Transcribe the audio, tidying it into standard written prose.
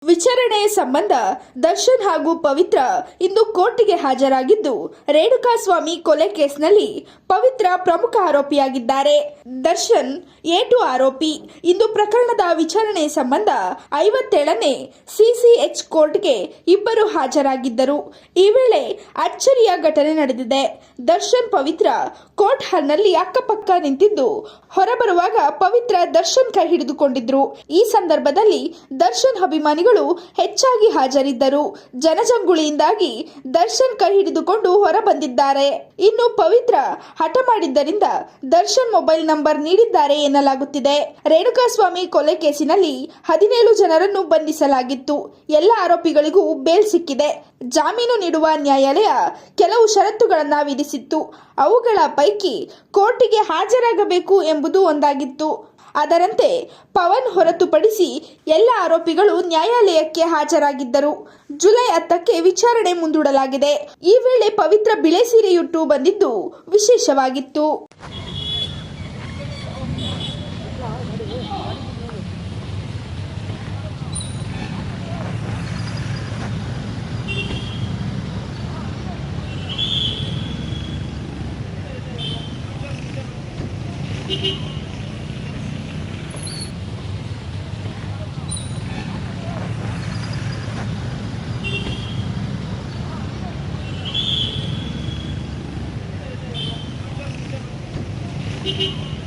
ವಿಚಾರಣೆ ಸಂಬಂಧ ದರ್ಶನ್ ಹಾಗೂ ಪವಿತ್ರ ಇಂದು ಕೋರ್ಟಿಗೆ ಹಾಜರಾಗಿದ್ದು, ರೇಣುಕಾಸ್ವಾಮಿ ಕೊಲೆ ಕೇಸ್ನಲ್ಲಿ ಪವಿತ್ರ ಪ್ರಮುಖ ಆರೋಪಿಯಾಗಿದ್ದಾರೆ. ದರ್ಶನ್ A2 ಆರೋಪಿ. ಇಂದು ಪ್ರಕರಣದ ವಿಚಾರಣೆ ಸಂಬಂಧ 57ನೇ CCH ಕೋರ್ಟ್ಗೆ ಇಬ್ಬರು ಹಾಜರಾಗಿದ್ದರು. ಈ ವೇಳೆ ಅಚ್ಚರಿಯ ಘಟನೆ ನಡೆದಿದೆ. ದರ್ಶನ್ ಪವಿತ್ರ ಕೋರ್ಟ್ ಹಾಲ್ನಲ್ಲಿ ಅಕ್ಕಪಕ್ಕ ನಿಂತಿದ್ದು, ಹೊರಬರುವಾಗ ಪವಿತ್ರ ದರ್ಶನ್ ಕೈ ಹಿಡಿದುಕೊಂಡಿದ್ರು. ಈ ಸಂದರ್ಭದಲ್ಲಿ ದರ್ಶನ್ ಅಭಿಮಾನಿಗಳು ಹೆಚ್ಚಾಗಿ ಹಾಜರಿದ್ದರು. ಜನಜಂಗುಳಿಯಿಂದಾಗಿ ದರ್ಶನ್ ಕೈ ಹಿಡಿದುಕೊಂಡು ಹೊರ ಬಂದಿದ್ದಾರೆ. ಇನ್ನು ಪವಿತ್ರ ಹಠ ಮಾಡಿದ್ದರಿಂದ ದರ್ಶನ್ ಮೊಬೈಲ್ ನಂಬರ್ ನೀಡಿದ್ದಾರೆ ಎನ್ನಲಾಗುತ್ತಿದೆ. ರೇಣುಕಾಸ್ವಾಮಿ ಕೊಲೆ ಕೇಸಿನಲ್ಲಿ 17 ಜನರನ್ನು ಬಂಧಿಸಲಾಗಿತ್ತು. ಎಲ್ಲ ಆರೋಪಿಗಳಿಗೂ ಬೇಲ್ ಸಿಕ್ಕಿದೆ. ಜಾಮೀನು ನೀಡುವ ನ್ಯಾಯಾಲಯ ಕೆಲವು ಷರತ್ತುಗಳನ್ನ ವಿಧಿಸಿತ್ತು. ಅವುಗಳ ಪೈಕಿ ಕೋರ್ಟಿಗೆ ಹಾಜರಾಗಬೇಕು ಎಂಬುದು ಒಂದಾಗಿತ್ತು. ಅದರಂತೆ ಪವನ್ ಹೊರತುಪಡಿಸಿ ಎಲ್ಲ ಆರೋಪಿಗಳು ನ್ಯಾಯಾಲಯಕ್ಕೆ ಹಾಜರಾಗಿದ್ದರು. ಜುಲೈ 10ಕ್ಕೆ ವಿಚಾರಣೆ ಮುಂದೂಡಲಾಗಿದೆ. ಈ ವೇಳೆ ಪವಿತ್ರ ಬಿಳೆ ಸೀರೆಯುಟ್ಟು ಬಂದಿದ್ದು ವಿಶೇಷವಾಗಿತ್ತು. Thank you.